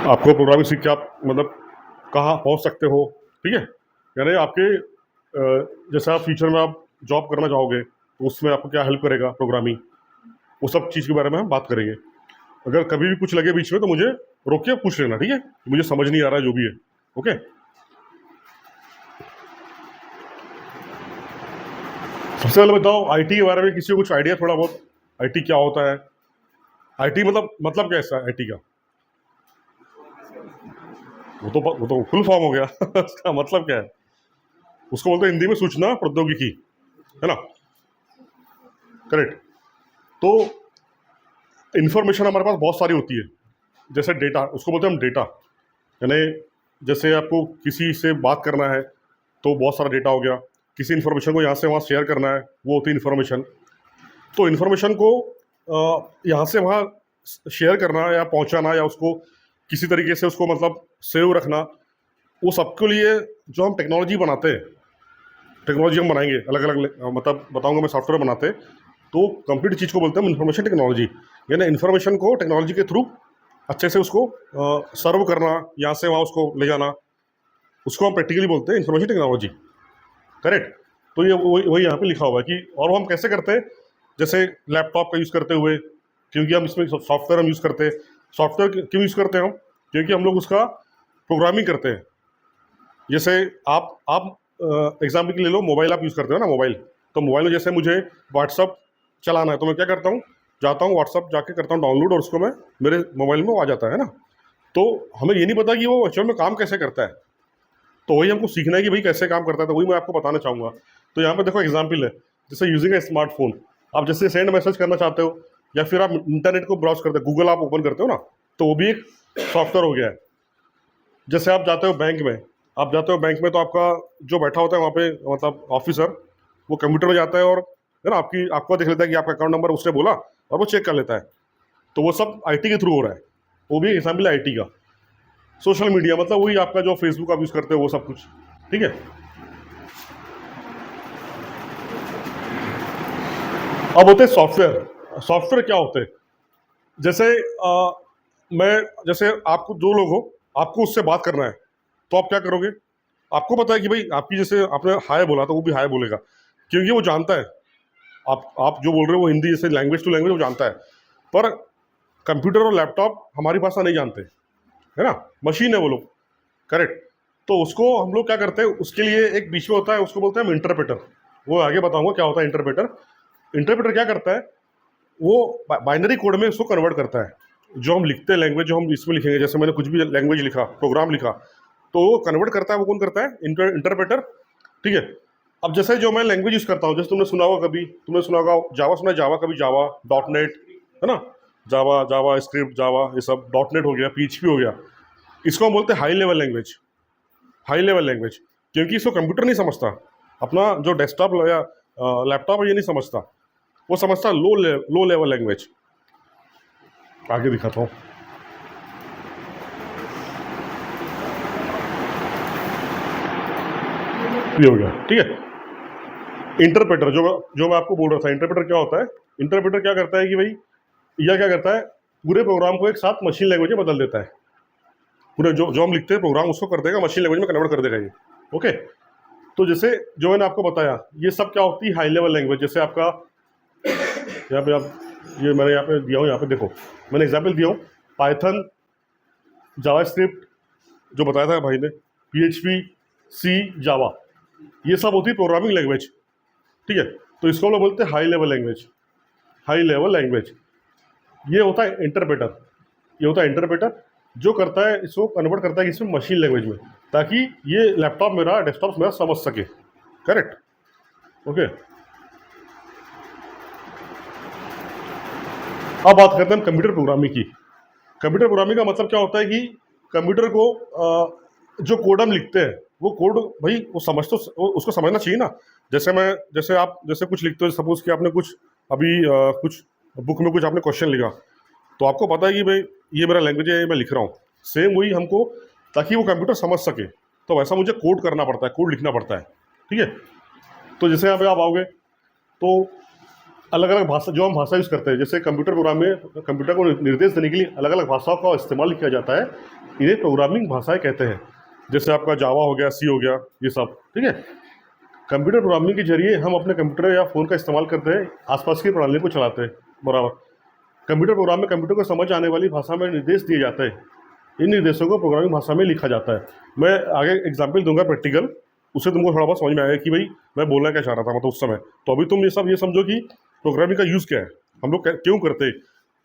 आपको प्रोग्रामिंग सीख के आप मतलब कहाँ पहुँच सकते हो, ठीक है। यानी आपके जैसे आप फ्यूचर में आप जॉब करना चाहोगे तो उसमें आपको क्या हेल्प करेगा प्रोग्रामिंग, वो सब चीज़ के बारे में हम बात करेंगे। अगर कभी भी कुछ लगे बीच में तो मुझे रोक के पूछ लेना, ठीक है, मुझे समझ नहीं आ रहा है जो भी है। ओके, सबसे पहले बताओ आईटी के बारे में किसी को कुछ आइडिया थोड़ा बहुत, आईटी क्या होता है? आईटी मतलब क्या है आईटी का? वो तो फुल फॉर्म हो गया उसका मतलब क्या है? उसको बोलते हैं हिंदी में सूचना प्रौद्योगिकी, है ना, करेक्ट। तो इंफॉर्मेशन हमारे पास बहुत सारी होती है, जैसे डेटा, उसको बोलते हैं हम डेटा। यानी जैसे आपको किसी से बात करना है तो बहुत सारा डेटा हो गया, किसी इन्फॉर्मेशन को यहाँ से वहाँ शेयर करना है, वो होती है इन्फॉर्मेशन। तो इन्फॉर्मेशन को यहाँ से वहाँ शेयर करना या पहुँचाना या उसको किसी तरीके से उसको मतलब सेव रखना, वो सबके लिए जो हम टेक्नोलॉजी बनाते हैं, टेक्नोलॉजी हम बनाएंगे अलग अलग, मतलब बताऊंगा मैं, सॉफ्टवेयर बनाते हैं तो कंप्लीट चीज़ को बोलते हैं इन्फॉर्मेशन टेक्नोलॉजी। यानी इन्फॉर्मेशन को टेक्नोलॉजी के थ्रू अच्छे से उसको सर्व करना, यहाँ से वहाँ उसको ले जाना, उसको हम प्रैक्टिकली बोलते हैं इन्फॉर्मेशन टेक्नोलॉजी, करेक्ट। तो ये वही वही यहाँ पे लिखा हुआ है कि और वो हम कैसे करते हैं, जैसे लैपटॉप का यूज़ करते हुए, क्योंकि हम इसमें सॉफ्टवेयर हम यूज़ करते हैं। सॉफ्टवेयर क्यों यूज़ करते हैं हम? क्योंकि हम लोग उसका प्रोग्रामिंग करते हैं। जैसे आप एग्जाम्पल के लिए लो, मोबाइल आप यूज़ करते हो ना, मोबाइल, तो मोबाइल में जैसे मुझे व्हाट्सअप चलाना है तो मैं क्या करता हूँ, जाता हूँ व्हाट्सअप जाके करता हूँ डाउनलोड और उसको मैं मेरे मोबाइल में वो आ जाता है ना। तो हमें ये नहीं पता कि वो एक्चुअल में काम कैसे करता है, तो वही हमको सीखना है कि भाई कैसे काम करता है, तो वही मैं आपको बताना चाहूँगा। तो यहाँ पे देखो एग्जाम्पल है, जैसे यूजिंग ए स्मार्टफोन, आप जैसे सेंड मैसेज करना चाहते हो या फिर आप इंटरनेट को ब्राउज करते हो, गूगल आप ओपन करते हो ना, तो वो भी एक सॉफ्टवेयर हो गया है। जैसे आप जाते हो बैंक में, आप जाते हो बैंक में तो आपका जो बैठा होता है वहाँ पे मतलब ऑफिसर, वो कंप्यूटर में जाता है और है ना आपको देख लेता है कि आपका अकाउंट नंबर उसने बोला और वो चेक कर लेता है। तो वो सब आईटी के थ्रू हो रहा है, वो भी एग्जाम्पल है आईटी का। सोशल मीडिया मतलब वही आपका जो फेसबुक आप यूज़ करते हो वो सब कुछ, ठीक है। अब होते हैं सॉफ्टवेयर। सॉफ्टवेयर क्या होते हैं? जैसे मैं जैसे आपको दो लोग हो, आपको उससे बात करना है, तो आप क्या करोगे? आपको पता है कि भाई आपकी, जैसे आपने हाय बोला तो वो भी हाय बोलेगा, क्योंकि वो जानता है आप जो बोल रहे हो वो हिंदी, जैसे लैंग्वेज टू लैंग्वेज वो जानता है। पर कंप्यूटर और लैपटॉप हमारी भाषा नहीं जानते, है ना, मशीन है वो लोग, करेक्ट। तो उसको हम लोग क्या करते हैं, उसके लिए एक बीच में होता है, उसको बोलते हैं हम इंटरप्रेटर। वो आगे बताऊंगा क्या होता है इंटरप्रेटर। इंटरप्रेटर क्या करता है, वो बाइनरी कोड में उसको कन्वर्ट करता है। जो हम लिखते हैं लैंग्वेज, जो हम इसमें लिखेंगे, जैसे मैंने कुछ भी लैंग्वेज लिखा, प्रोग्राम लिखा, तो वो कन्वर्ट करता है, वो कौन करता है? इंटरप्रेटर, ठीक है। अब जैसे जो मैं लैंग्वेज यूज़ करता हूँ, जैसे तुमने सुना होगा, कभी तुमने सुना होगा जावा, सुना है जावा? कभी जावा, डॉट नेट, है ना, जावा, जावा स्क्रिप्ट, जावा, ये सब डॉट नेट हो गया, पीएचपी हो गया, इसको हम बोलते हैं high level language. High level language, क्योंकि इसको कंप्यूटर नहीं समझता, अपना जो डेस्कटॉप या लैपटॉप है ये नहीं समझता, वो समझता लो लेवल लैंग्वेज। आगे दिखाता हूँ, ये हो गया, ठीक है। इंटरप्रेटर, जो मैं आपको बोल रहा था, इंटरप्रेटर क्या होता है? इंटरप्रेटर क्या करता है कि भाई, यह क्या करता है, पूरे प्रोग्राम को एक साथ मशीन लैंग्वेज में बदल देता है। पूरे जो जो हम लिखते हैं प्रोग्राम, उसको कर देगा मशीन लैंग्वेज में कन्वर्ट कर देगा ये, ओके। तो जैसे जो मैंने आपको बताया, ये सब क्या होती है? High level language. जैसे आपका यहाँ पे आप, ये मैंने यहाँ पे दिया हूँ, यहाँ पे देखो मैंने एग्जाम्पल दिया हूँ, पाइथन, जावा स्क्रिप्ट जो बताया था भाई ने, पीएचपी, सी, जावा, ये सब होती है प्रोग्रामिंग लैंग्वेज, ठीक है। तो इसको हम लोग बोलते हैं high level language. High level language, ये होता है इंटरप्रेटर। ये होता है इंटरप्रेटर, जो करता है इसको कन्वर्ट करता है इसमें मशीन लैंग्वेज में, ताकि ये लैपटॉप मेरा, डेस्कटॉप मेरा समझ सके, करेक्ट, ओके। अब बात करते हैं हम कंप्यूटर प्रोग्रामिंग की। कंप्यूटर प्रोग्रामिंग का मतलब क्या होता है कि कंप्यूटर को जो कोड हम लिखते हैं, वो कोड भाई वो समझ तो उसको समझना चाहिए ना। जैसे आप जैसे कुछ लिखते हो, सपोज कि आपने कुछ अभी कुछ बुक में कुछ आपने क्वेश्चन लिखा, तो आपको पता है कि भाई ये मेरा लैंग्वेज है, ये मैं लिख रहा हूँ, सेम वही हमको, ताकि वो कंप्यूटर समझ सके, तो वैसा मुझे कोड करना पड़ता है, कोड लिखना पड़ता है, ठीक है। तो जैसे यहाँ पे आप आओगे, तो अलग अलग भाषा, जो हम भाषा यूज़ करते हैं, जैसे कंप्यूटर प्रोग्राम में कंप्यूटर को निर्देश देने के लिए अलग अलग भाषाओं का इस्तेमाल किया जाता है, इन्हें प्रोग्रामिंग भाषाएं कहते हैं। जैसे आपका जावा हो गया, सी हो गया, ये सब, ठीक है। कंप्यूटर प्रोग्रामिंग के जरिए हम अपने कंप्यूटर या फ़ोन का इस्तेमाल करते हैं, आसपास की प्रणाली को चलाते हैं, बराबर। कंप्यूटर प्रोग्राम में कंप्यूटर को समझ आने वाली भाषा में निर्देश दिए जाते हैं, इन निर्देशों को प्रोग्रामिंग भाषा में लिखा जाता है। मैं आगे एग्जाम्पल दूंगा प्रैक्टिकल, उससे तुमको थोड़ा बहुत समझ में आएगा कि भाई मैं बोलना क्या चाह रहा था मतलब उस समय। तो अभी तुम ये समझो कि प्रोग्रामिंग का यूज़ क्या है, हम लोग क्यों करते हैं,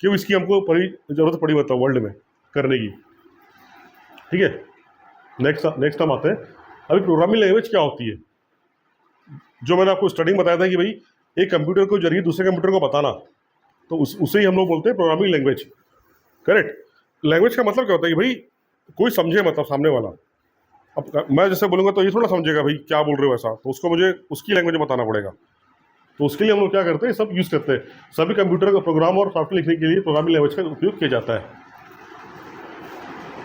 क्यों इसकी हमको ज़रूरत पड़ी मतलब वर्ल्ड में करने की, ठीक है। नेक्स्ट हम आते हैं, अभी प्रोग्रामिंग लैंग्वेज क्या होती है। जो मैंने आपको स्टार्टिंग बताया था कि भाई एक कंप्यूटर को जरिए दूसरे कंप्यूटर को बताना, तो उसे ही हम लोग बोलते हैं प्रोग्रामिंग लैंग्वेज, करेक्ट। लैंग्वेज का मतलब क्या होता है कि भाई कोई समझे, मतलब सामने वाला। अब मैं जैसे बोलूँगा तो ये थोड़ा समझेगा भाई क्या बोल रहे हो ऐसा, तो उसको मुझे उसकी लैंग्वेज में बताना पड़ेगा। तो उसके लिए हम लोग क्या करते हैं, सब यूज़ करते हैं। सभी कंप्यूटर का प्रोग्राम और सॉफ्टवेयर लिखने के लिए प्रोग्रामिंग लैंग्वेज का उपयोग किया जाता है।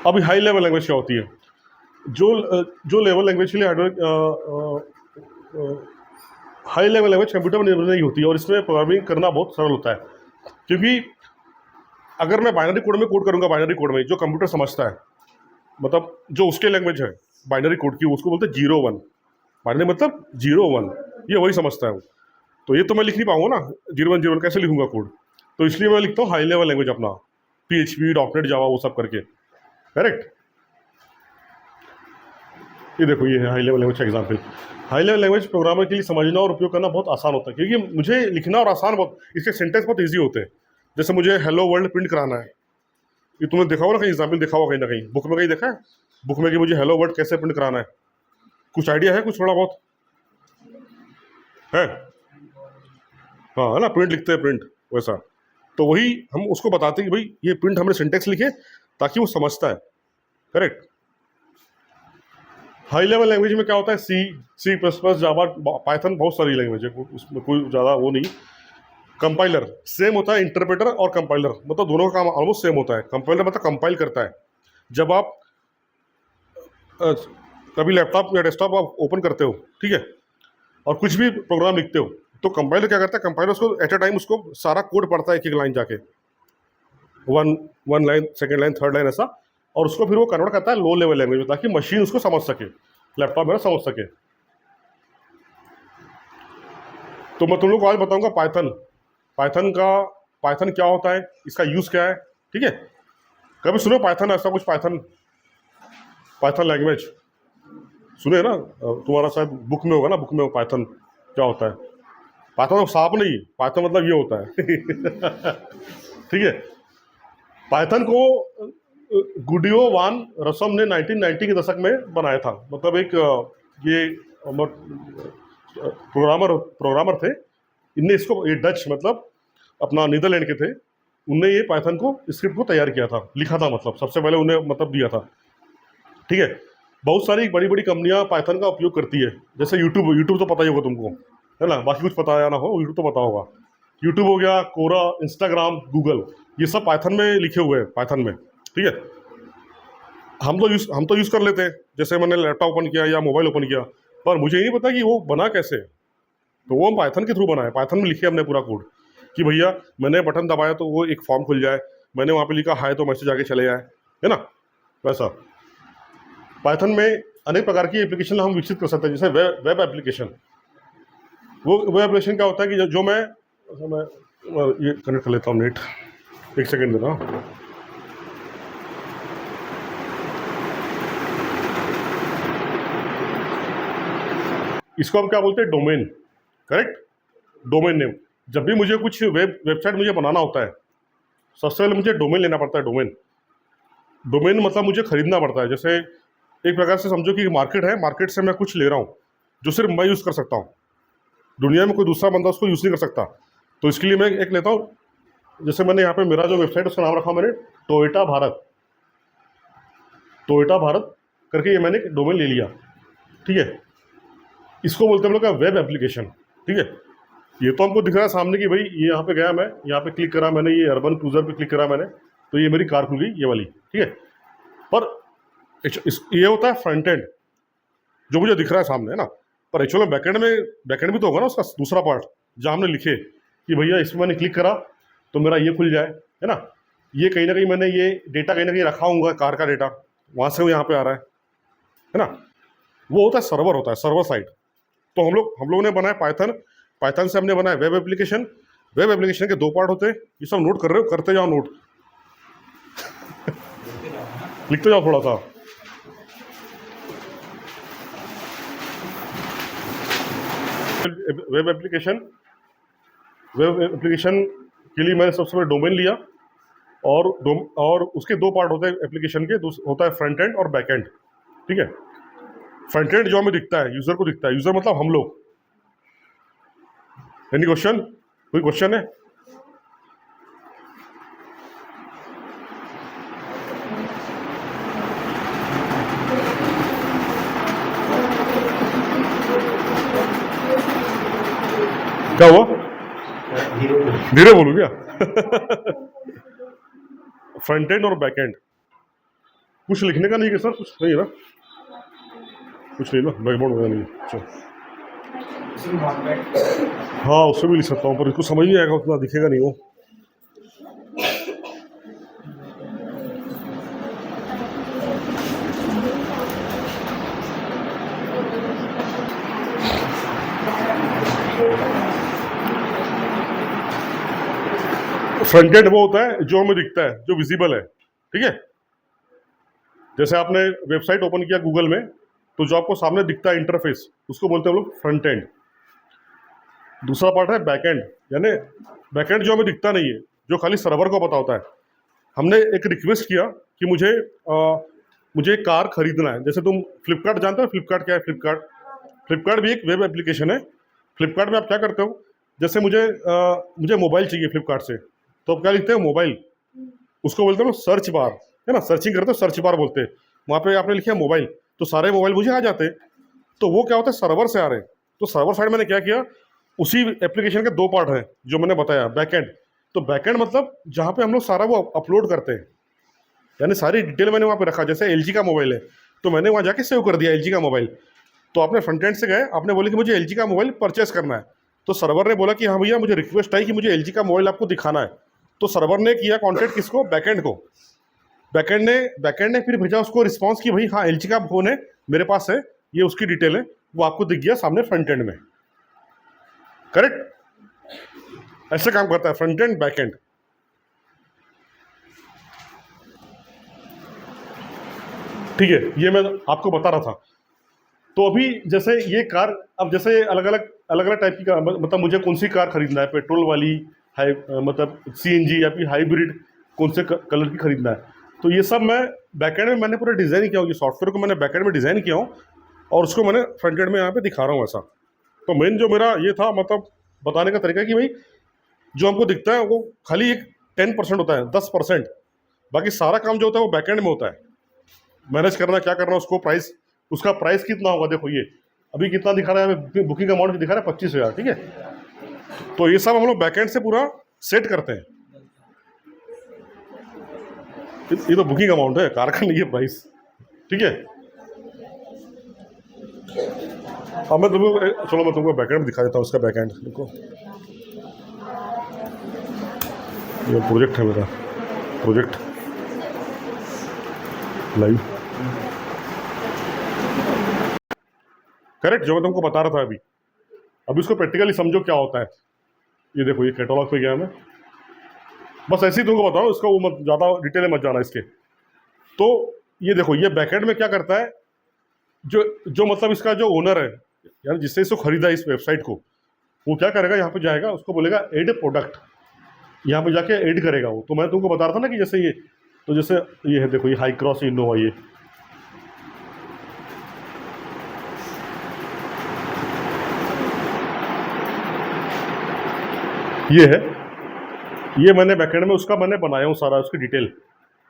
अभी हाई लेवल लैंग्वेज क्या होती है, जो लेवल लैंग्वेज के लिए हाई लेवल लैंग्वेज कंप्यूटर पर निर्भर नहीं होती है, और इसमें प्रोग्रामिंग करना बहुत सरल होता है। क्योंकि अगर मैं बाइनरी कोड में कोड करूँगा, बाइनरी कोड में जो कंप्यूटर समझता है, मतलब जो उसके लैंग्वेज है बाइनरी कोड की, उसको बोलते हैं 0-1। बाइनरी मतलब 0-1, ये वही समझता है वो। तो ये तो मैं लिख नहीं पाऊंगा ना, 0-1 कैसे लिखूंगा कोड। तो इसलिए मैं लिखता हूँ हाई लेवल लैंग्वेज अपना, PHP, डॉटनेट, जावा, वो सब करके, करेक्ट। ये देखो, ये है हाई लेवल लैंग्वेज का example. High level language programmer के लिए समझना और उपयोग करना बहुत आसान होता है, क्योंकि मुझे लिखना और आसान बहुत, इसके सेंटेंस बहुत ईजी होते हैं। जैसे मुझे हेलो वर्ल्ड प्रिंट कराना है, ये तुमने देखा होगा ना कहीं, एग्जाम्पल देखा होगा कहीं ना कहीं, बुक में कहीं देखा है, बुक में कि मुझे हेलो वर्ल्ड कैसे प्रिंट कराना है, कुछ आइडिया है, कुछ थोड़ा बहुत है? हाँ, है ना, प्रिंट लिखते हैं, प्रिंट वैसा। तो वही हम उसको बताते हैं कि भाई ये प्रिंट हमने सिंटेक्स लिखे ताकि वो समझता है, करेक्ट। हाई लेवल लैंग्वेज में क्या होता है, C++, जावा, पाइथन, बहुत सारी लैंग्वेज है, उसमें कोई ज़्यादा वो नहीं। कंपाइलर सेम होता है, इंटरप्रेटर और कंपाइलर मतलब दोनों का काम ऑलमोस्ट सेम होता है। कंपाइलर मतलब कंपाइल करता है। जब आप कभी लैपटॉप या डेस्कटॉप आप ओपन करते हो, ठीक है, और कुछ भी प्रोग्राम लिखते हो, तो कंपाइलर क्या करता है, कंपाइलर उसको एट अ टाइम उसको सारा कोड पढ़ता है, एक एक लाइन जाके, one line, second line, third line, ऐसा, और उसको फिर वो कन्वर्ट करता है लो लेवल लैंग्वेज में, ताकि मशीन उसको समझ सके, लैपटॉप मेरा समझ सके। तो मैं तुम लोग को आज बताऊंगा पाइथन क्या होता है, इसका यूज़ क्या है, ठीक है। कभी सुनो पाइथन, ऐसा कुछ पाइथन लैंग्वेज सुने ना, तुम्हारा शायद बुक में होगा ना, बुक में पाइथन क्या होता है। पाइथन मतलब सांप नहीं, पाइथन मतलब ये होता है ठीक है। पाइथन को गुडियो वान रसम ने 1990 के दशक में बनाया था। मतलब एक ये प्रोग्रामर थे, इनने इसको, ये डच मतलब अपना नीदरलैंड के थे, उनने ये पाइथन को स्क्रिप्ट को तैयार किया था, लिखा था, मतलब सबसे पहले उन्हें मतलब दिया था, ठीक है। बहुत सारी बड़ी बड़ी कंपनियां पाइथन का उपयोग करती है, जैसे यूट्यूब तो पता ही होगा तुमको, है ना, बाकी कुछ पता या ना हो, यूट्यूब तो पता होगा। यूट्यूब हो गया, कोरा, इंस्टाग्राम, गूगल, ये सब पाइथन में लिखे हुए हैं, पाइथन में, ठीक है। हम तो यूज़ कर लेते हैं, जैसे मैंने लैपटॉप ओपन किया या मोबाइल ओपन किया, पर मुझे ये नहीं पता कि वो बना कैसे। तो वो हम पाइथन के थ्रू बनाए, पाइथन में लिखे हमने पूरा कोड कि भैया मैंने बटन दबाया तो वो एक फॉर्म खुल जाए, मैंने वहाँ पे लिखा हाय तो मैसेज आगे चले जाए, है ना, वैसा। पाइथन में अनेक प्रकार की एप्लीकेशन हम विकसित कर सकते हैं, जैसे वेब एप्लीकेशन। वो वेब एप्लीकेशन क्या होता है कि जो मैं ये कनेक्ट कर लेता हूँ नेट, एक सेकेंड देना। इसको हम क्या बोलते हैं, डोमेन, करेक्ट, डोमेन नेम। जब भी मुझे कुछ वेबसाइट मुझे बनाना होता है, सबसे पहले मुझे डोमेन लेना पड़ता है। डोमेन मतलब मुझे खरीदना पड़ता है। जैसे एक प्रकार से समझो कि मार्केट है, मार्केट से मैं कुछ ले रहा हूँ जो सिर्फ मैं यूज़ कर सकता हूँ, दुनिया में कोई दूसरा बंदा उसको यूज़ नहीं कर सकता। तो इसके लिए मैं एक लेता हूँ, जैसे मैंने यहाँ पे मेरा जो वेबसाइट उसका नाम रखा मैंने टोयोटा भारत करके, ये मैंने डोमेन ले लिया, ठीक है। इसको बोलते हैं हम लोग का वेब एप्लीकेशन, ठीक है। ये तो हमको दिख रहा है सामने कि भाई ये यहाँ पे गया, मैं यहाँ पे क्लिक करा, मैंने ये अर्बन क्रूजर पे क्लिक करा मैंने, तो ये मेरी कार खुल गई, ये वाली, ठीक है। पर ये होता है फ्रंट एंड, जो मुझे दिख रहा है सामने, है ना। पर एक्चुअल में बैकएंड भी तो होगा ना उसका दूसरा पार्ट, जहाँ हमने लिखे, कि भैया इसमें मैंने क्लिक करा तो मेरा ये खुल जाए, है ना। ये कहीं ना कहीं मैंने ये डेटा कहीं ना कहीं रखा होगा, कार का डेटा, वहाँ से वो यहाँ पे आ रहा है ना। वो होता है सर्वर, होता है सर्वर साइड। तो हम लोगों ने बनाया पाइथन, पाइथन से हमने बनाया वेब एप्लीकेशन। वेब एप्लीकेशन के दो पार्ट होते हैं, ये सब नोट कर रहे हो, करते जाओ नोट, लिखते जाओ थोड़ा सा। वेब एप्लीकेशन, वेब एप्लीकेशन के लिए मैंने सबसे पहले डोमेन लिया, और उसके दो पार्ट होते हैं एप्लीकेशन के, होता है फ्रंट एंड और बैक एंड, ठीक है। फ्रंट एंड जो हमें दिखता है, यूजर को दिखता है, यूजर मतलब हम लोग। एनी क्वेश्चन, कोई क्वेश्चन है? क्या हुआ? धीरे बोलूं क्या? फ्रंट एंड और बैक एंड, कुछ लिखने का नहीं है सर, कुछ नहीं है ना, कुछ नहीं ना, बैकबोर्ड वगैरह नहीं। अच्छा, हाँ उससे भी लिख सकता हूँ, पर इसको समझ नहीं आएगा, उतना दिखेगा नहीं वो। फ्रंट एंड वो होता है जो हमें दिखता है, जो विजिबल है, ठीक है। जैसे आपने वेबसाइट ओपन किया गूगल में, तो जो आपको सामने दिखता है इंटरफेस, उसको बोलते हैं हम लोग फ्रंट एंड। दूसरा पार्ट है बैक एंड, यानी बैक एंड जो हमें दिखता नहीं है, जो खाली सर्वर को पता होता है। हमने एक रिक्वेस्ट किया कि मुझे एक कार खरीदना है। जैसे तुम फ्लिपकार्ट जानते हो, फ्लिपकार्ट क्या है? फ्लिपकार्ट भी एक वेब एप्लीकेशन है। फ्लिपकार्ट में आप क्या करते हो, जैसे मुझे मोबाइल चाहिए फ्लिपकार्ट से, तो आप क्या लिखते हो? मोबाइल। उसको बोलते हैं सर्च बार, है ना, सर्चिंग करते हो, सर्च बार बोलते हैं। वहाँ पे आपने लिखा मोबाइल, तो सारे मोबाइल मुझे आ जाते हैं। तो वो क्या होता है, सर्वर से आ रहे हैं। तो सर्वर साइड मैंने क्या किया, उसी एप्लीकेशन के दो पार्ट हैं जो मैंने बताया, बैक एंड। तो बैक एंड मतलब जहाँ पे हम लोग सारा वो अपलोड करते हैं, यानी सारी डिटेल मैंने वहाँ पे रखा। जैसे एलजी का मोबाइल है, तो मैंने वहाँ जाके सेव कर दिया एलजी का मोबाइल। तो आपने फ्रंट एंड से गए, आपने बोले कि मुझे एलजी का मोबाइल परचेस करना है, तो सर्वर ने बोला कि हाँ भैया, मुझे रिक्वेस्ट आई कि मुझे एलजी का मोबाइल आपको दिखाना है। तो सर्वर ने किया कॉन्टेक्ट किसको? बैकएंड को। बैकएंड ने फिर भेजा उसको रिस्पांस कि भाई हाँ, एलजी का फोन है, मेरे पास है, ये उसकी डिटेल है, वो आपको दिख गया सामने फ्रंट एंड में। करेक्ट? ऐसे काम करता है फ्रंट एंड बैक एंड। ठीक है, ये मैं आपको बता रहा था। तो अभी जैसे ये कार, अब जैसे अलग अलग टाइप की कार, मतलब मुझे कौन सी कार खरीदना है, पेट्रोल वाली, मतलब सीएनजी या फिर हाइब्रिड, कौन से कलर की खरीदना है, तो ये सब मैं बैकएंड में मैंने पूरा डिज़ाइन किया हूँ। ये सॉफ्टवेयर को मैंने बैकएंड में डिज़ाइन किया हूँ, और उसको मैंने फ्रंट एंड में यहाँ पे दिखा रहा हूँ ऐसा। तो मेन जो मेरा ये था, मतलब बताने का तरीका कि भाई जो हमको दिखता है वो खाली एक 10% होता है, 10%। बाकी सारा काम जो होता है वो बैकएंड में होता है। मैनेज करना, क्या करना, उसको प्राइस, उसका प्राइस कितना होगा, देखो ये अभी कितना दिखा रहा है, बुकिंग अमाउंट दिखा रहा है 25,000, ठीक है। तो ये सब हम लोग बैकएंड से पूरा सेट करते हैं। ये तो बुकिंग अमाउंट है, कार का नहीं है प्राइस, ठीक है। अब मैं तुमको, चलो मैं तुमको बैकएंड में दिखा देता हूँ, इसका बैकएंड देखो। ये प्रोजेक्ट है मेरा, प्रोजेक्ट लाइव, करेक्ट, जो मैं तुमको बता रहा था अभी। अब इसको प्रैक्टिकली समझो क्या होता है। ये देखो, ये कैटलॉग पे गया मैं, बस ऐसे ही तुमको बताओ, इसका वो मत ज़्यादा डिटेल में मत जाना इसके। तो ये देखो, ये बैकएंड में क्या करता है, जो जो मतलब इसका जो ओनर है, यार जिससे इसको खरीदा इस वेबसाइट को, वो क्या करेगा, यहाँ पे जाएगा, उसको बोलेगा एड प्रोडक्ट, यहाँ पे जाके ऐड करेगा वो। तो मैं तुमको बता रहा था ना कि जैसे ये, तो जैसे ये है, देखो ये हाई क्रॉस इनोवा, ये है, ये मैंने बैकएंड में उसका मैंने बनाया हूँ सारा, उसकी डिटेल।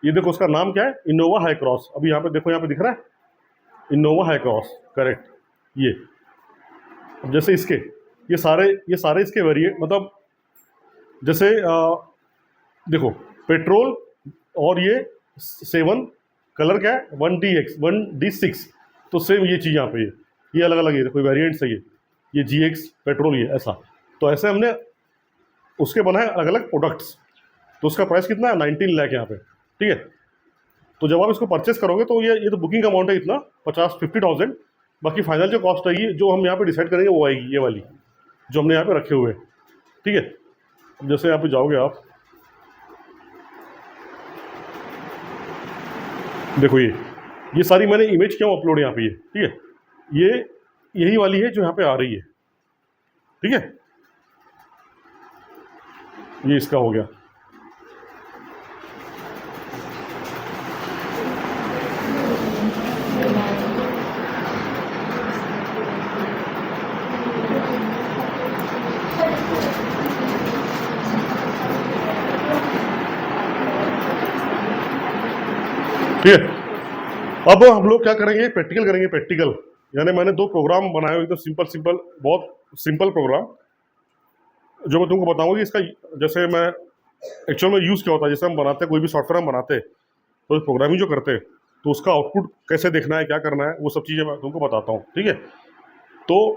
ये देखो, उसका नाम क्या है, इनोवा हाई क्रॉस। अभी यहाँ पे देखो, यहाँ पे दिख रहा है इनोवा हाई क्रॉस, करेक्ट। ये अब जैसे इसके, ये सारे इसके वेरिएंट, मतलब जैसे देखो पेट्रोल, और ये 7 कलर क्या है, 1DX 1D6, तो सेम ये चीज़ यहाँ पे, ये अलग अलग, ये देखो वेरिएंट्स है, ये GX पेट्रोल, ये ऐसा। तो ऐसे हमने उसके बनाए अलग अलग प्रोडक्ट्स, तो उसका प्राइस कितना है 19 लाख यहाँ पे, ठीक है। तो जब आप इसको परचेस करोगे तो ये तो बुकिंग अमाउंट है इतना 50,000 बाकी फाइनल जो कॉस्ट आएगी जो हम यहाँ पे डिसाइड करेंगे वो आएगी ये वाली जो हमने यहाँ पे रखे हुए हैं, ठीक है। अब जैसे यहाँ पे जाओगे आप, देखो ये सारी मैंने इमेज क्यों अपलोड यहाँ पे, ये ठीक है, ये यही वाली है जो यहाँ पे आ रही है, ठीक है। ये इसका हो गया। ठीक है, अब हम लोग क्या करेंगे, प्रैक्टिकल करेंगे। प्रैक्टिकल यानी मैंने 2 प्रोग्राम बनाए हुए एकदम सिंपल, बहुत सिंपल प्रोग्राम जो मैं तुमको बताऊंगा कि इसका जैसे मैं एक्चुअल में यूज़ क्या होता है। जैसे हम बनाते हैं कोई भी सॉफ्टवेयर हम बनाते हैं तो प्रोग्रामिंग जो करते हैं तो उसका आउटपुट कैसे देखना है, क्या करना है, वो सब चीज़ें मैं तुमको बताता हूँ, ठीक है। तो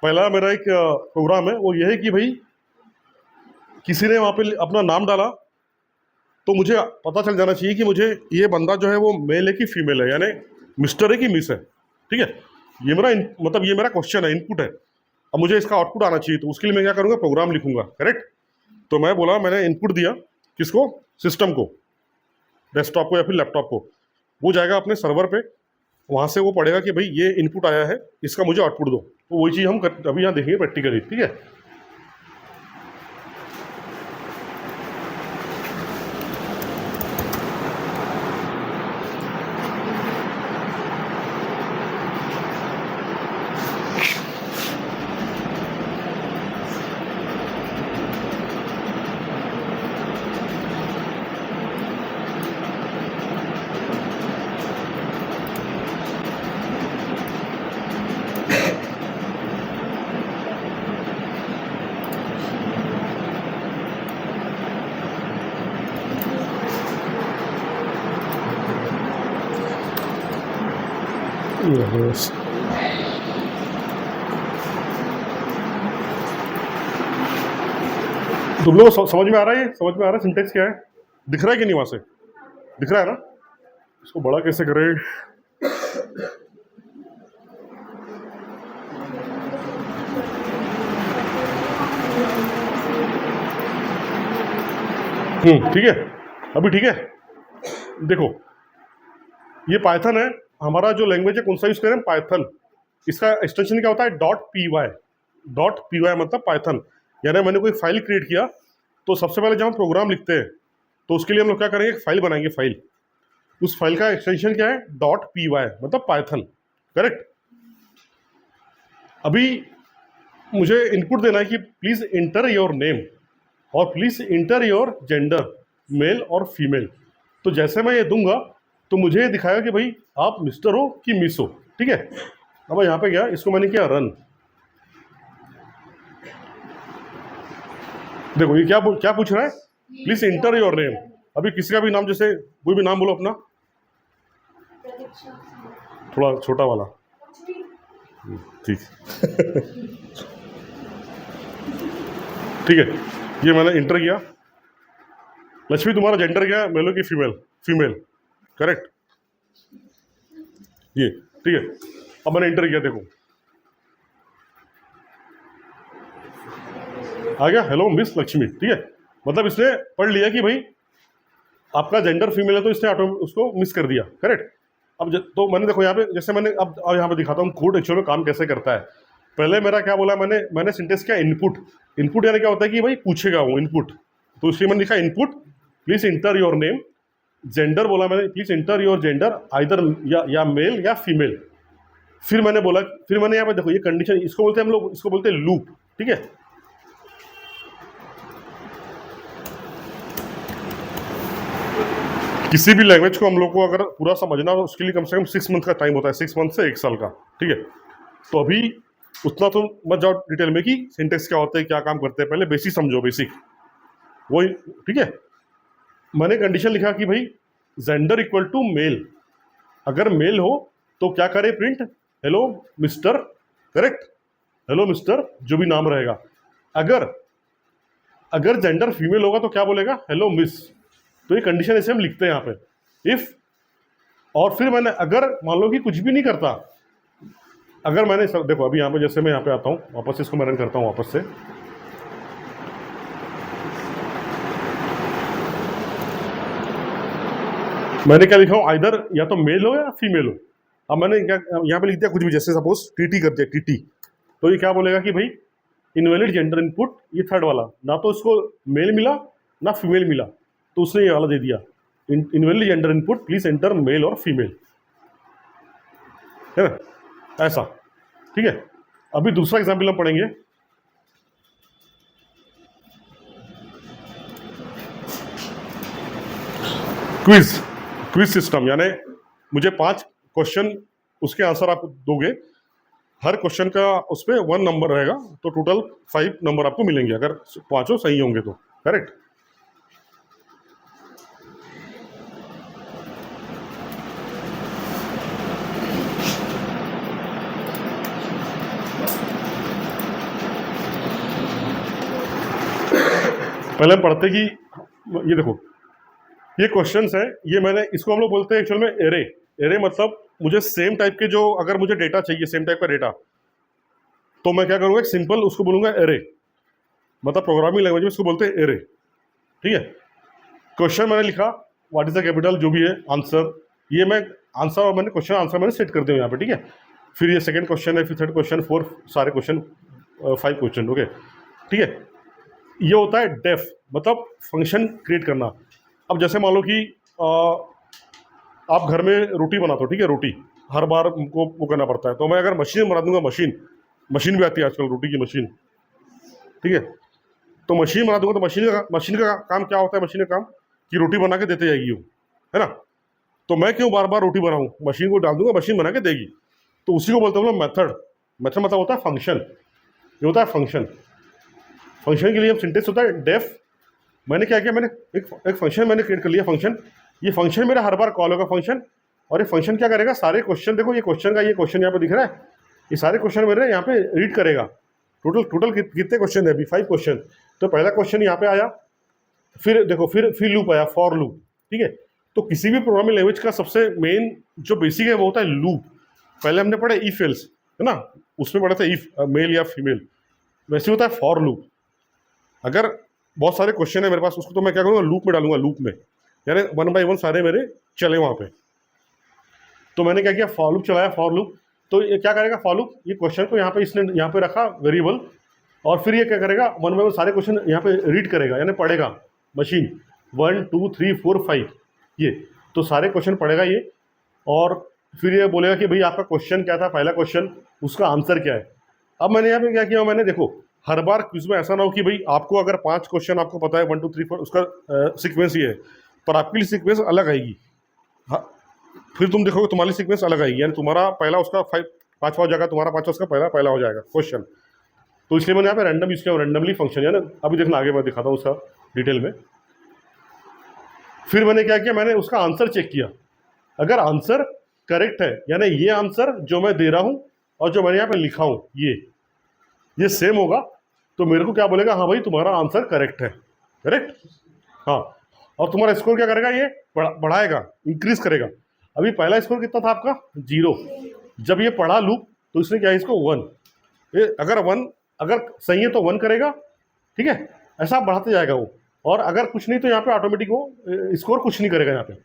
पहला मेरा एक प्रोग्राम है वो ये है कि भाई किसी ने वहाँ पे अपना नाम डाला तो मुझे पता चल जाना चाहिए कि मुझे ये बंदा जो है वो मेल है कि फीमेल है, यानी मिस्टर है कि मिस है, ठीक है। ये मेरा मतलब ये मेरा क्वेश्चन है, इनपुट है। अब मुझे इसका आउटपुट आना चाहिए तो उसके लिए मैं क्या करूँगा, प्रोग्राम लिखूंगा, करेक्ट। तो मैं बोला, मैंने इनपुट दिया किसको, सिस्टम को, डेस्कटॉप को या फिर लैपटॉप को। वो जाएगा अपने सर्वर पे, वहाँ से वो पढ़ेगा कि भाई ये इनपुट आया है, इसका मुझे आउटपुट दो। तो वही चीज़ हम अभी यहाँ देखेंगे प्रैक्टिकली, ठीक है। Yes. तुम लोग समझ में आ रहा है, समझ में आ रहा है सिंटेक्स क्या है, दिख रहा है कि नहीं, वहां से दिख रहा है ना। इसको बड़ा कैसे करें, ठीक है, अभी ठीक है। देखो ये पाइथन है, हमारा जो लैंग्वेज है कौन सा यूज करें, पाइथन। इसका एक्सटेंशन क्या होता है, .py मतलब पाइथन। यानी मैंने कोई फाइल क्रिएट किया तो सबसे पहले जब हम प्रोग्राम लिखते हैं तो उसके लिए हम लोग क्या करेंगे, एक फाइल बनाएंगे। फाइल, उस फाइल का एक्सटेंशन क्या है, .py मतलब पाइथन, करेक्ट। अभी मुझे इनपुट देना है कि प्लीज इंटर योर नेम और please enter your gender, male और फीमेल। तो जैसे मैं ये दूंगा तो मुझे ये दिखाएगा कि भाई आप मिस्टर हो कि मिस हो, ठीक है। अब यहाँ पे गया, इसको मैंने किया रन। देखो ये क्या पूछ रहा है, प्लीज इंटर योर नेम। अभी किसी का भी नाम, जैसे कोई भी नाम बोलो अपना, थोड़ा छोटा वाला, ठीक ठीक है। ये मैंने इंटर किया, लक्ष्मी तुम्हारा जेंडर क्या है, मेल की फीमेल, फीमेल, करेक्ट, ये ठीक है। अब मैंने इंटर किया, देखो आ गया, हेलो मिस लक्ष्मी, ठीक है। मतलब इसने पढ़ लिया कि भाई आपका जेंडर फीमेल है तो इसने ऑटो उसको मिस कर दिया, करेक्ट। अब तो मैंने देखो यहाँ पे, जैसे मैंने अब यहाँ पे दिखाता हूँ कोड एक्चुअल में काम कैसे करता है। पहले मेरा क्या बोला, मैंने सिंटेक्स किया इनपुट। इनपुट यानी क्या होता है कि भाई पूछेगा वो इनपुट, तो इसलिए मैंने लिखा input please enter your name. Gender बोला मैंने, please enter your gender either या मेल या फीमेल। फिर मैंने बोला, फिर मैंने यहाँ पे देखो ये कंडीशन, इसको बोलते हैं हम लोग, इसको बोलते हैं लूप, ठीक है। किसी भी लैंग्वेज को हम लोग को अगर पूरा समझना हो उसके लिए कम से कम 6 मंथ का टाइम होता है, 6 मंथ से 1 साल का, ठीक है। तो अभी उतना तो मत जाओ डिटेल में कि सिंटेक्स क्या होता है, क्या काम करते हैं, पहले बेसिक समझो, बेसिक वही, ठीक है। मैंने कंडीशन लिखा कि भाई जेंडर इक्वल टू मेल, अगर मेल हो तो क्या करे, print hello mister, correct, hello mister जो भी नाम रहेगा। अगर अगर जेंडर फीमेल होगा तो क्या बोलेगा, हेलो मिस। तो ये कंडीशन ऐसे हम लिखते हैं यहाँ पे, इफ। और फिर मैंने अगर मान लो कि कुछ भी नहीं करता, अगर मैंने देखो अभी यहाँ पे जैसे मैं यहाँ पे आता हूँ वापस से, इसको मैं रन करता हूँ वापस से, मैंने क्या लिखा हूँ, आइदर या तो मेल हो या फीमेल हो। अब मैंने क्या यहाँ पे लिख दिया कुछ भी, जैसे सपोज टीटी कर दिया, टीटी, तो ये क्या बोलेगा कि भाई इनवैलिड जेंडर इनपुट, ये थर्ड वाला, ना तो इसको मेल मिला ना फीमेल मिला, तो उसने ये वाला दे दिया, invalid gender input, please enter male और फीमेल, है ना, ऐसा। ठीक है, अभी दूसरा एग्जाम्पल हम पढ़ेंगे। क्विज, क्विज सिस्टम, यानी मुझे 5 क्वेश्चन, उसके आंसर आप दोगे, हर क्वेश्चन का उस पर 1 नंबर रहेगा, तो टोटल 5 नंबर आपको मिलेंगे अगर पांचों सही होंगे तो, करेक्ट। पहले हम पढ़ते कि ये देखो, ये क्वेश्चंस है, ये मैंने इसको हम लोग बोलते हैं एक्चुअल में एरे। एरे मतलब मुझे सेम टाइप के जो, अगर मुझे डेटा चाहिए सेम टाइप का डेटा, तो मैं क्या करूँगा, एक सिंपल उसको बोलूँगा एरे, मतलब प्रोग्रामिंग लैंग्वेज में इसको बोलते हैं एरे। ठीक है, क्वेश्चन मैंने लिखा, व्हाट इज द कैपिटल, जो भी है आंसर, ये मैं आंसर, और मैंने क्वेश्चन आंसर मैंने सेट कर दिया यहाँ पे। ठीक है, फिर ये सेकंड क्वेश्चन है, फिर थर्ड क्वेश्चन, 4 सारे क्वेश्चन, 5 क्वेश्चन। ओके, ठीक है, ये होता है डेफ, मतलब फंक्शन क्रिएट करना। अब जैसे मान लो कि आप घर में रोटी बनाते हो, ठीक है, रोटी हर बार हमको वो करना पड़ता है, तो मैं अगर मशीन बना दूंगा, मशीन भी आती है आजकल, रोटी की मशीन, ठीक है, तो मशीन बना दूंगा, तो मशीन का काम क्या होता है, मशीन का काम कि रोटी बना के देते जाएगी वो, है ना। तो मैं क्यों बार बार रोटी बनाऊँ, मशीन को डाल दूंगा, मशीन बना के देगी, तो उसी को बोलते हैं हम लोग मेथड। मेथड मतलब होता है फंक्शन, ये होता है फंक्शन। फंक्शन के लिए हम सिंटेक्स होता है डेफ। मैंने क्या किया, मैंने एक फंक्शन मैंने क्रिएट कर लिया, फंक्शन, ये फंक्शन मेरा हर बार कॉल होगा फंक्शन, और ये फंक्शन क्या करेगा, सारे क्वेश्चन, देखो ये क्वेश्चन का, ये क्वेश्चन यहाँ पे दिख रहा है, ये सारे क्वेश्चन मेरे यहाँ पे रीड करेगा। टोटल कितने क्वेश्चन है अभी, 5 क्वेश्चन। तो पहला क्वेश्चन यहाँ पे आया, फिर देखो, फिर लूप आया, फॉर लूप। ठीक है, तो किसी भी प्रोग्रामिंग लैंग्वेज का सबसे मेन जो बेसिक है वो होता है लूप। पहले हमने पढ़ा इफ एल्स, है ना, उसमें पढ़ा था इफ मेल या फीमेल, वैसे होता है फॉर लूप। अगर बहुत सारे क्वेश्चन है मेरे पास, उसको तो मैं क्या करूँगा, लूप में डालूंगा, लूप में, यानी 1 बाय 1 सारे मेरे चले वहाँ पे। तो मैंने क्या किया, फॉर लूप चलाया, फॉर लूप, तो ये क्या करेगा, फॉर लूप, ये क्वेश्चन को यहाँ पे इसने यहाँ पे रखा वेरिएबल, और फिर ये क्या करेगा, 1 बाय 1 सारे क्वेश्चन यहाँ पे रीड करेगा, यानी पढ़ेगा मशीन, 1 2 3 4 5, ये तो सारे क्वेश्चन पढ़ेगा ये, और फिर ये बोलेगा कि भाई आपका क्वेश्चन क्या था, पहला क्वेश्चन, उसका आंसर क्या है। अब मैंने यहाँ पे क्या किया, मैंने देखो हर बार क्विज में ऐसा ना हो कि भाई आपको अगर 5 क्वेश्चन आपको पता है, 1 2 3 4 उसका सीक्वेंस ये है, पर आपके लिए सीक्वेंस अलग आएगी। हाँ, फिर तुम देखोगे तुम्हारी सीक्वेंस अलग आएगी, यानी तुम्हारा पहला उसका 5वां हो जाएगा, तुम्हारा 5वां उसका पहला हो जाएगा क्वेश्चन। तो इसलिए मैंने यहाँ पे रैंडम यूज किया, रैंडमली फंक्शन, है ना। अभी देखना आगे मैं दिखाता हूँ उसका डिटेल में। फिर मैंने क्या किया, मैंने उसका आंसर चेक किया, अगर आंसर करेक्ट है, यानी ये आंसर जो मैं दे रहा हूँ और जो मैंने यहाँ पे लिखा हूँ ये सेम होगा, तो मेरे को क्या बोलेगा, हाँ भाई तुम्हारा आंसर करेक्ट है, करेक्ट, हाँ। और तुम्हारा स्कोर क्या करेगा, ये बढ़ाएगा, इंक्रीज करेगा। अभी पहला स्कोर कितना था आपका, 0। जब ये पढ़ा लूप, तो इसने क्या है, इसको 1, ये अगर 1 अगर सही है तो 1 करेगा, ठीक है, ऐसा बढ़ाते जाएगा वो। और अगर कुछ नहीं तो यहाँ पे ऑटोमेटिक वो स्कोर कुछ नहीं करेगा, यहाँ पे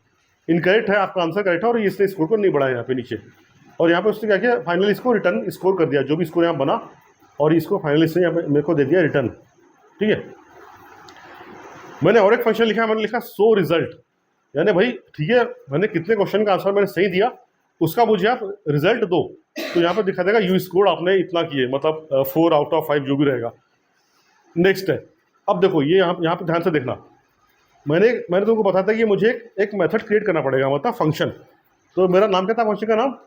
इनकरेक्ट है, आपका आंसर करेक्ट है, और इसने स्कोर को नहीं बढ़ाया यहाँ पे नीचे। और यहाँ पे उसने क्या किया, फाइनली इसको रिटर्न स्कोर कर दिया, जो भी स्कोर यहाँ बना, और इसको फाइनली इसने यहाँ पे मेरे को दे दिया रिटर्न। ठीक है, मैंने और एक फंक्शन लिखा, मैंने लिखा शो रिजल्ट, यानी भाई ठीक है, मैंने कितने क्वेश्चन का आंसर मैंने सही दिया, उसका मुझे आप रिजल्ट दो, तो यहाँ पर दिखा देगा यू स्कोर आपने इतना किए, मतलब 4 आउट ऑफ 5 जो भी रहेगा। नेक्स्ट है, अब देखो ये यहाँ पे ध्यान से देखना, मैंने तुमको बताया था कि मुझे एक मेथड क्रिएट करना पड़ेगा, मतलब फंक्शन। तो मेरा नाम क्या था फंक्शन का नाम,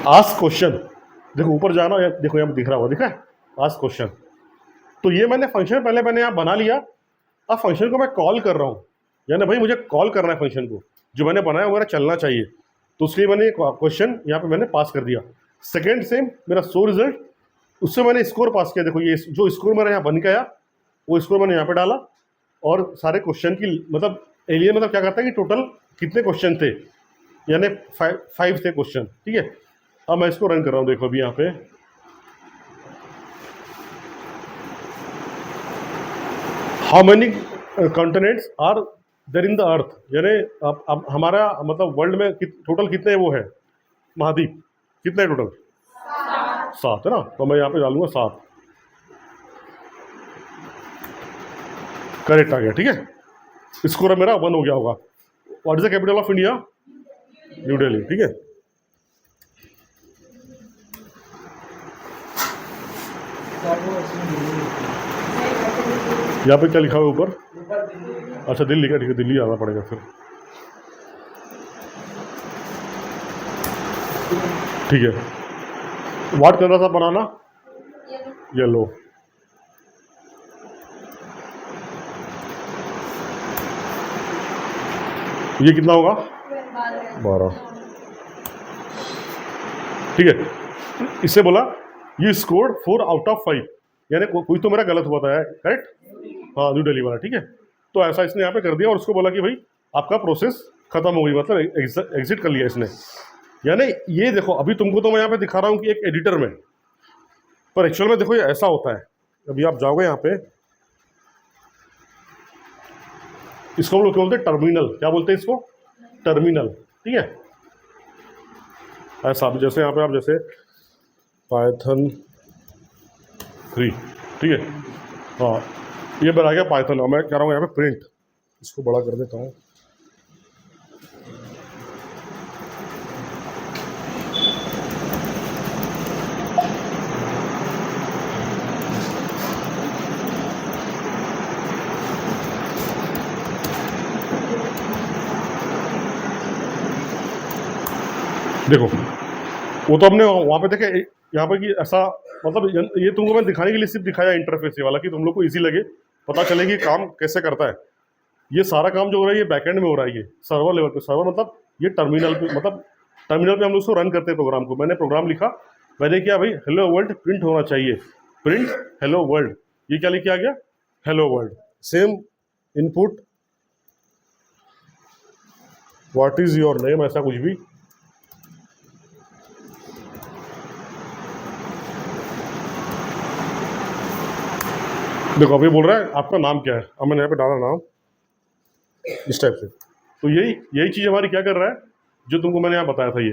आस्क क्वेश्चन। देखो ऊपर जाना, देखो यहाँ दिख रहा हुआ, दिखा है आस्क क्वेश्चन। तो ये मैंने फंक्शन पहले मैंने यहाँ बना लिया, अब फंक्शन को मैं कॉल कर रहा हूँ, यानी भाई मुझे कॉल करना है फंक्शन को, जो मैंने बनाया वो मेरा चलना चाहिए। तो उसके लिए मैंने क्वेश्चन यहाँ पे मैंने पास कर दिया। सेकेंड सेम मेरा शो रिजल्ट, उससे मैंने स्कोर पास किया। देखो ये जो स्कोर मेरा यहाँ बन के आया वो स्कोर मैंने यहाँ पे डाला, और सारे क्वेश्चन की मतलब एलियन मतलब क्या करता है कि टोटल कितने क्वेश्चन थे, यानी 5 थे क्वेश्चन, ठीक है। अब मैं इसको रन कर रहा हूँ, देखो अभी यहाँ पे how many continents are there in the earth, यानी अब हमारा मतलब वर्ल्ड में टोटल कितने वो है महाद्वीप, कितने टोटल 7 है ना। तो मैं यहाँ पे डालूंगा 7, करेक्ट आ गया, ठीक है। स्कोर मेरा 1 हो गया होगा। What is the capital of India? New Delhi, ठीक है। यहाँ पे क्या लिखा हुआ ऊपर? अच्छा दिल्ली का, ठीक है, दिल्ली आना पड़ेगा फिर, ठीक है। व्हाट कलर था बनाना? येलो। ये कितना होगा? 12, ठीक है। इससे बोला यू स्कोर्ड 4 आउट ऑफ 5, यानी कोई तो मेरा गलत हुआ था, करेक्ट? हाँ न्यू दिल्ली वाला, ठीक है। तो ऐसा इसने यहाँ पे कर दिया और उसको बोला कि भाई आपका प्रोसेस खत्म हो गई, मतलब एग्जिट कर लिया इसने। यानी ये देखो अभी तुमको तो मैं यहाँ पे दिखा रहा हूँ कि एक एडिटर में, पर एक्चुअल में देखो ये ऐसा होता है। अभी आप जाओगे यहाँ पे, इसको हम लोग क्या बोलते हैं? टर्मिनल। क्या बोलते हैं इसको? टर्मिनल, ठीक है। ऐसा जैसे यहाँ पे आप जैसे पाइथन 3, ठीक है, हाँ ये बना गया पाइथन। और मैं कह रहा हूँ यहाँ पे प्रिंट, इसको बड़ा कर देता हूँ। देखो वो तो हमने वहाँ पे देखे, यहाँ पे कि ऐसा मतलब ये तुमको मैं दिखाने के लिए सिर्फ दिखाया इंटरफेस ये वाला, कि तुम लोग को इजी लगे, पता चले कि काम कैसे करता है। ये सारा काम जो हो रहा है ये बैकएंड में हो रहा है, ये सर्वर लेवल पे। सर्वर मतलब ये टर्मिनल पे, मतलब टर्मिनल पे हम लोग उसको रन करते हैं प्रोग्राम को। मैंने प्रोग्राम लिखा, मैंने किया भाई हेलो वर्ल्ड प्रिंट होना चाहिए, प्रिंट हेलो वर्ल्ड। ये क्या लिखे आ गया? Hello world. Same input what is your name, ऐसा कुछ भी। देखो अभी बोल रहा है आपका नाम क्या है, अब मैंने यहाँ पे डाला नाम इस टाइप से। तो यही चीज़ हमारी क्या कर रहा है, जो तुमको मैंने यहाँ बताया था। ये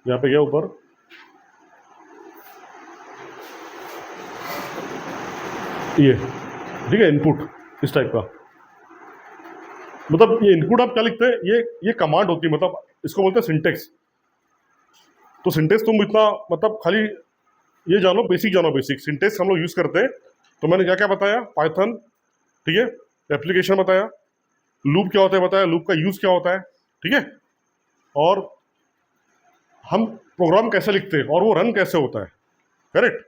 यहाँ पे गया ऊपर, ये ठीक है, इनपुट इस टाइप का। मतलब ये इनपुट आप क्या लिखते हैं, ये कमांड होती है, मतलब इसको बोलते हैं सिंटेक्स। तो सिंटेक्स तुम इतना मतलब खाली ये जानो, बेसिक जानो, बेसिक सिंटेक्स हम लोग यूज़ करते हैं। तो मैंने क्या क्या बताया? पाइथन, ठीक है, एप्लीकेशन बताया, लूप क्या होता है बताया, लूप का यूज़ क्या होता है, ठीक है, और हम प्रोग्राम कैसे लिखते हैं और वो रन कैसे होता है, करेक्ट।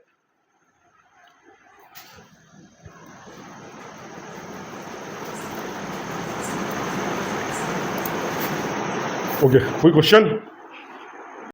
ओके, कोई क्वेश्चन?